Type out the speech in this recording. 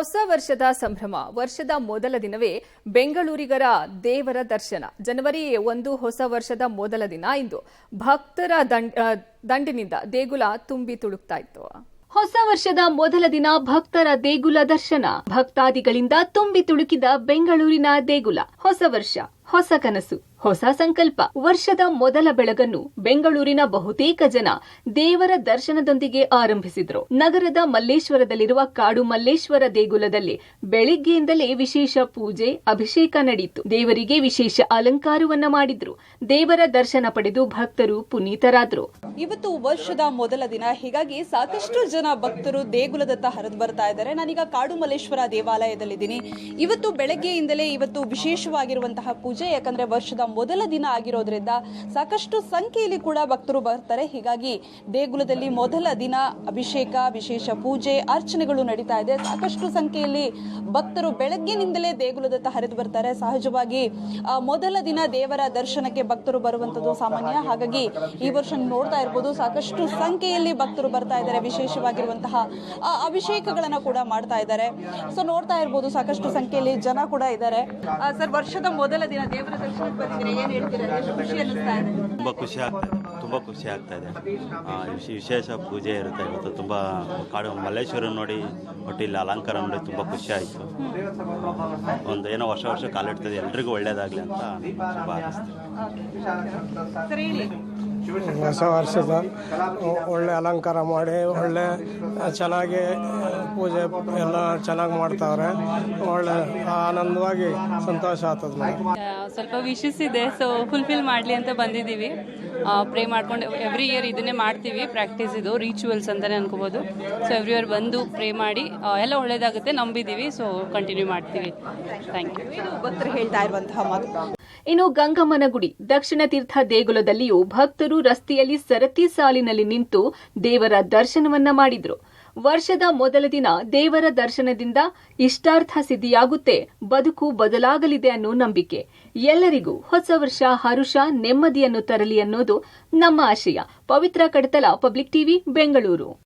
ಹೊಸ ವರ್ಷದ ಸಂಭ್ರಮ. ವರ್ಷದ ಮೊದಲ ದಿನವೇ ಬೆಂಗಳೂರಿಗರ ದೇವರ ದರ್ಶನ. ಜನವರಿ 1 ಹೊಸ ವರ್ಷದ ಮೊದಲ ದಿನ. ಇಂದು ಭಕ್ತರ ದಂಡಿನಿಂದ ದೇಗುಲ ತುಂಬಿ ತುಳುಕ್ತಾ ಇತ್ತು. ಹೊಸ ವರ್ಷದ ಮೊದಲ ದಿನ ಭಕ್ತರ ದೇಗುಲ ದರ್ಶನ. ಭಕ್ತಾದಿಗಳಿಂದ ತುಂಬಿ ತುಳುಕಿದ ಬೆಂಗಳೂರಿನ ದೇಗುಲ. ಹೊಸ ವರ್ಷ, ಹೊಸ ಕನಸು, ಹೊಸ ಸಂಕಲ್ಪ. ವರ್ಷದ ಮೊದಲ ಬೆಳಗನ್ನು ಬೆಂಗಳೂರಿನ ಬಹುತೇಕ ಜನ ದೇವರ ದರ್ಶನದೊಂದಿಗೆ ಆರಂಭಿಸಿದ್ರು. ನಗರದ ಮಲ್ಲೇಶ್ವರದಲ್ಲಿರುವ ಕಾಡು ಮಲ್ಲೇಶ್ವರ ದೇಗುಲದಲ್ಲಿ ಬೆಳಿಗ್ಗೆಯಿಂದಲೇ ವಿಶೇಷ ಪೂಜೆ, ಅಭಿಷೇಕ ನಡೆಯಿತು. ದೇವರಿಗೆ ವಿಶೇಷ ಅಲಂಕಾರವನ್ನ ಮಾಡಿದ್ರು. ದೇವರ ದರ್ಶನ ಪಡೆದು ಭಕ್ತರು ಪುನೀತರಾದ್ರು. ಇವತ್ತು ವರ್ಷದ ಮೊದಲ ದಿನ, ಹೀಗಾಗಿ ಸಾಕಷ್ಟು ಜನ ಭಕ್ತರು ದೇಗುಲದತ್ತ ಹರಿದು ಬರ್ತಾ ಇದ್ದಾರೆ. ನಾನೀಗ ಕಾಡು ಮಲ್ಲೇಶ್ವರ ದೇವಾಲಯದಲ್ಲಿದ್ದೀನಿ. ಇವತ್ತು ಬೆಳಗ್ಗೆಯಿಂದಲೇ ಇವತ್ತು ವಿಶೇಷವಾಗಿರುವಂತಹ ಪೂಜೆ, ಯಾಕಂದ್ರೆ ವರ್ಷದ ಮೊದಲ ದಿನ ಆಗಿರೋದ್ರಿಂದ ಸಾಕಷ್ಟು ಸಂಖ್ಯೆಯಲ್ಲಿ ಕೂಡ ಭಕ್ತರು ಬರ್ತಾರೆ. ಹೀಗಾಗಿ ದೇಗುಲದಲ್ಲಿ ಮೊದಲ ದಿನ ಅಭಿಷೇಕ, ವಿಶೇಷ ಪೂಜೆ, ಅರ್ಚನೆಗಳು ನಡೀತಾ ಇದೆ. ಸಾಕಷ್ಟು ಸಂಖ್ಯೆಯಲ್ಲಿ ಭಕ್ತರು ಬೆಳಗ್ಗಿನಿಂದಲೇ ದೇಗುಲದತ್ತ ಹರಿದು ಬರ್ತಾರೆ. ಸಹಜವಾಗಿ ಮೊದಲ ದಿನ ದೇವರ ದರ್ಶನಕ್ಕೆ ಭಕ್ತರು ಬರುವಂತದ್ದು ಸಾಮಾನ್ಯ. ಹಾಗಾಗಿ ಈ ವರ್ಷ ನೋಡ್ತಾ ಇರ್ಬೋದು, ಸಾಕಷ್ಟು ಸಂಖ್ಯೆಯಲ್ಲಿ ಭಕ್ತರು ಬರ್ತಾ ಇದ್ದಾರೆ. ವಿಶೇಷವಾಗಿರುವಂತಹ ಅಭಿಷೇಕಗಳನ್ನ ಕೂಡ ಮಾಡ್ತಾ ಇದ್ದಾರೆ. ಸೊ ನೋಡ್ತಾ ಇರ್ಬೋದು, ಸಾಕಷ್ಟು ಸಂಖ್ಯೆಯಲ್ಲಿ ಜನ ಕೂಡ ಇದ್ದಾರೆ. ಸರ್, ವರ್ಷದ ಮೊದಲ ದಿನ ದೇವರ ದರ್ಶನಕ್ಕೆ ಬಂದಿದ್ದೀರಾ, ಏನ್ ಹೇಳ್ತೀರಾ? ಎಷ್ಟು ಖುಷಿ ಅನ್ನಿಸ್ತಾ ಇದೆ? ತುಂಬಾ ಖುಷಿ ಆಗ್ತಾ ಇದೆ. ವಿಶೇಷ ಪೂಜೆ ಇರುತ್ತೆ ಇವತ್ತು. ತುಂಬಾ ಕಾಡು ಮಲ್ಲೇಶ್ವರ ನೋಡಿ, ಒಟ್ಟು ಇಲ್ಲಿ ಅಲಂಕಾರ ನೋಡಿ ತುಂಬಾ ಖುಷಿ ಆಯ್ತು. ಒಂದು ಏನೋ ವರ್ಷ ಕಾಲಿಡ್ತದೆ, ಎಲ್ರಿಗೂ ಒಳ್ಳೇದಾಗ್ಲಿ ಅಂತ ಶುಭ ಹಾರೈಸ್ತೀನಿ. ಹೊಸ ವರ್ಷದ ಒಳ್ಳೆ ಅಲಂಕಾರ ಮಾಡಿ ಒಳ್ಳೆ ಚೆನ್ನಾಗಿ ಪೂಜೆ ಎಲ್ಲ ಚೆನ್ನಾಗಿ ಮಾಡ್ತಾವ್ರೆ. ಒಳ್ಳೆ ಆನಂದವಾಗಿ ಸಂತೋಷ ಆಗ್ತದೆ. ಸ್ವಲ್ಪ ವಿಶಸ್ ಇದೆ, ಸೊ ಫುಲ್ಫಿಲ್ ಮಾಡಲಿ ಅಂತ ಬಂದಿದ್ದೀವಿ. ಪ್ರೇ ಮಾಡ್ಕೊಂಡು ಎವ್ರಿ ಇಯರ್ ಇದನ್ನೇ ಮಾಡ್ತೀವಿ. ಪ್ರಾಕ್ಟೀಸ್ ಇದು, ರಿಚುವಲ್ಸ್ ಅಂತಾನೆ ಅನ್ಕೋಬಹುದು. ಸೊ ಎವ್ರಿ ಇಯರ್ ಬಂದು ಪ್ರೇ ಮಾಡಿ ಎಲ್ಲ ಒಳ್ಳೇದಾಗುತ್ತೆ ನಂಬಿದ್ದೀವಿ. ಸೊ ಕಂಟಿನ್ಯೂ ಮಾಡ್ತೀವಿ. Thank you. ಭಕ್ತರು ಹೇಳ್ತಾ ಇರುವಂತಹ ಮಾತು. ಇನ್ನು ಗಂಗಮ್ಮನ ಗುಡಿ, ದಕ್ಷಿಣ ತೀರ್ಥ ದೇಗುಲದಲ್ಲಿಯೂ ಭಕ್ತರು ರಸ್ತೆಯಲ್ಲಿ ಸರತಿ ಸಾಲಿನಲ್ಲಿ ನಿಂತು ದೇವರ ದರ್ಶನವನ್ನ ಮಾಡಿದ್ರು. ವರ್ಷದ ಮೊದಲ ದಿನ ದೇವರ ದರ್ಶನದಿಂದ ಇಷ್ಟಾರ್ಥ ಸಿದ್ಧಿಯಾಗುತ್ತೆ, ಬದುಕು ಬದಲಾಗಲಿದೆ ಅನ್ನೋ ನಂಬಿಕೆ. ಎಲ್ಲರಿಗೂ ಹೊಸ ವರ್ಷ ಹರುಷ, ನೆಮ್ಮದಿಯನ್ನು ತರಲಿ ಅನ್ನೋದು ನಮ್ಮ ಆಶಯ. ಪವಿತ್ರ ಕಡತಲ, ಪಬ್ಲಿಕ್ ಟಿವಿ, ಬೆಂಗಳೂರು.